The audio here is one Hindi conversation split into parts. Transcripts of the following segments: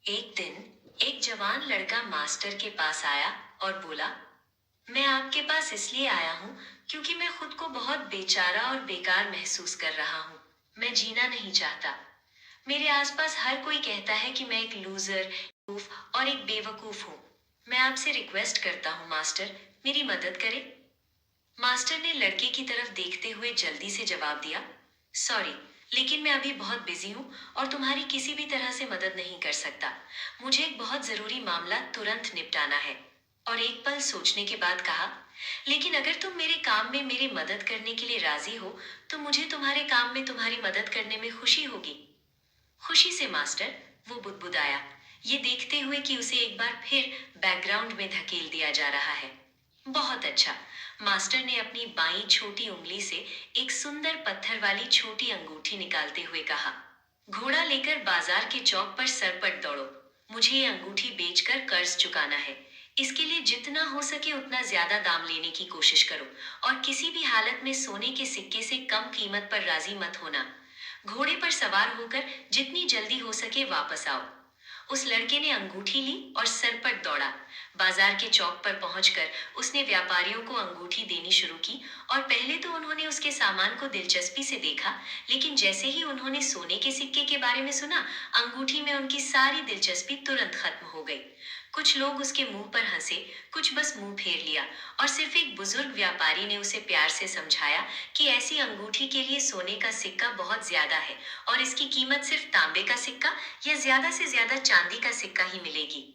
एक दिन एक जवान लड़का मास्टर के पास आया और बोला, मैं आपके पास इसलिए आया हूँ क्योंकि मैं खुद को बहुत बेचारा और बेकार महसूस कर रहा हूँ। मैं जीना नहीं चाहता। मेरे आसपास हर कोई कहता है कि मैं एक लूजर, बेवकूफ और एक बेवकूफ हूँ। मैं आपसे रिक्वेस्ट करता हूँ मास्टर, मेरी मदद करें। मास्टर ने लड़के की तरफ देखते हुए जल्दी से जवाब दिया, सॉरी, लेकिन मैं अभी बहुत बिजी हूँ और तुम्हारी किसी भी तरह से मदद नहीं कर सकता। मुझे एक बहुत जरूरी मामला तुरंत निपटाना है। और एक पल सोचने के बाद कहा, लेकिन अगर तुम मेरे काम में मेरी मदद करने के लिए राजी हो, तो मुझे तुम्हारे काम में तुम्हारी मदद करने में खुशी होगी। खुशी से मास्टर, वो बुदबुदाया, ये देखते हुए कि उसे एक बार फिर बैकग्राउंड में धकेल दिया जा रहा है। बहुत अच्छा। मास्टर ने अपनी बाईं छोटी उंगली से एक सुंदर पत्थर वाली छोटी अंगूठी निकालते हुए कहा, घोड़ा लेकर बाजार के चौक पर सरपट दौड़ो। मुझे ये अंगूठी बेचकर कर्ज चुकाना है। इसके लिए जितना हो सके उतना ज्यादा दाम लेने की कोशिश करो और किसी भी हालत में सोने के सिक्के से कम कीमत पर राजी मत होना। घोड़े पर सवार होकर जितनी जल्दी हो सके वापस आओ। उस लड़के ने अंगूठी ली और सरपट दौड़ा। बाजार के चौक पर पहुंचकर उसने व्यापारियों को अंगूठी देनी शुरू की और पहले तो उन्होंने उसके सामान को दिलचस्पी से देखा, लेकिन जैसे ही उन्होंने सोने के सिक्के के बारे में सुना, अंगूठी में उनकी सारी दिलचस्पी तुरंत खत्म हो गई। कुछ लोग उसके मुंह पर हंसे, कुछ बस मुंह फेर लिया और सिर्फ एक बुजुर्ग व्यापारी ने उसे प्यार से समझाया कि ऐसी अंगूठी के लिए सोने का सिक्का बहुत ज्यादा है और इसकी कीमत सिर्फ तांबे का सिक्का या ज्यादा से ज्यादा चांदी का सिक्का ही मिलेगी।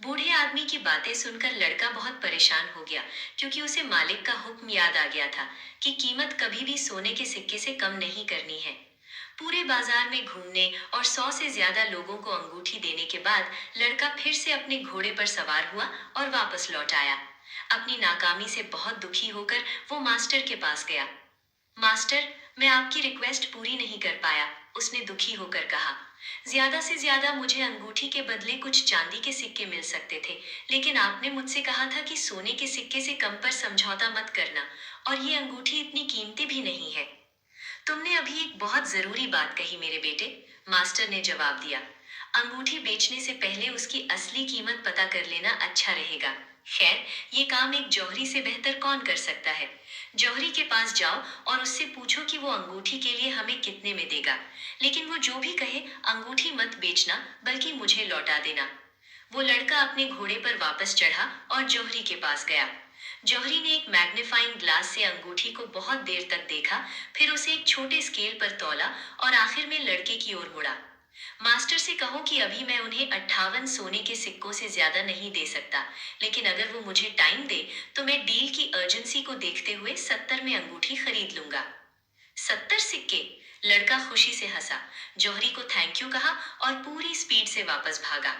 बूढ़े आदमी की बातें सुनकर लड़का बहुत परेशान हो गया, क्योंकि उसे मालिक का हुक्म याद आ गया था कि कीमत कभी भी सोने के सिक्के से कम नहीं करनी है। पूरे बाजार में घूमने और 100 से ज्यादा लोगों को अंगूठी देने के बाद लड़का फिर से अपने घोड़े पर सवार हुआ और वापस लौट आया। अपनी नाकामी से बहुत दुखी होकर वो मास्टर के पास गया। मास्टर, मैं आपकी रिक्वेस्ट पूरी नहीं कर पाया, उसने दुखी होकर कहा। ज्यादा से ज्यादा मुझे अंगूठी के बदले कुछ चांदी के सिक्के मिल सकते थे, लेकिन आपने मुझसे कहा था कि सोने के सिक्के से कम पर समझौता मत करना, और ये अंगूठी इतनी कीमती भी नहीं है। तुमने अभी एक बहुत जरूरी बात कही मेरे बेटे, मास्टर ने जवाब दिया। अंगूठी बेचने से पहले उसकी असली कीमत पता कर लेना अच्छा रहेगा। खैर, ये काम एक जौहरी से बेहतर कौन कर सकता है। जौहरी के पास जाओ और उससे पूछो कि वो अंगूठी के लिए हमें कितने में देगा। लेकिन वो जो भी कहे, अंगूठी मत बेचना बल्कि मुझे लौटा देना। वो लड़का अपने घोड़े पर वापस चढ़ा और जौहरी के पास गया। जौहरी ने एक मैग्नीफाइंग ग्लास से अंगूठी को बहुत देर तक देखा, फिर उसे एक छोटे स्केल पर तौला और आखिर में लड़के की ओर मुड़ा। मास्टर से कहो कि अभी मैं उन्हें 58 सोने के सिक्कों से ज्यादा नहीं दे सकता, लेकिन अगर वो मुझे टाइम दे तो मैं डील की अर्जेंसी को देखते हुए 70 में अंगूठी खरीद लूंगा। 70 सिक्के? लड़का खुशी से हंसा, जौहरी को थैंक यू कहा और पूरी स्पीड से वापस भागा।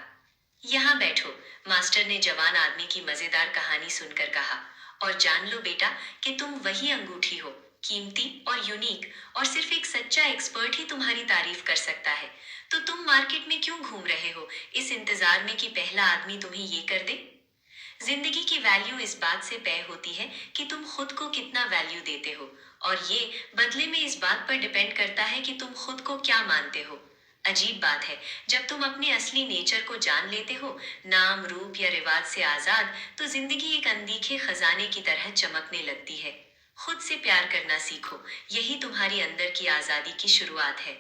यहाँ बैठो, मास्टर ने जवान आदमी की मजेदार कहानी सुनकर कहा, और जान लो बेटा कि तुम वही अंगूठी हो, कीमती और यूनिक, और सिर्फ एक सच्चा एक्सपर्ट ही तुम्हारी तारीफ कर सकता है। तो तुम मार्केट में क्यों घूम रहे हो, इस इंतजार में कि पहला आदमी तुम्हें ये कर दे। जिंदगी की वैल्यू इस बात से तय होती है कि तुम खुद को कितना वैल्यू देते हो, और ये बदले में इस बात पर डिपेंड करता है कि तुम खुद को क्या मानते हो। अजीब बात है, जब तुम अपने असली नेचर को जान लेते हो, नाम रूप या रिवाज से आजाद, तो जिंदगी एक अनदीखे खजाने की तरह चमकने लगती है। खुद से प्यार करना सीखो, यही तुम्हारी अंदर की आजादी की शुरुआत है।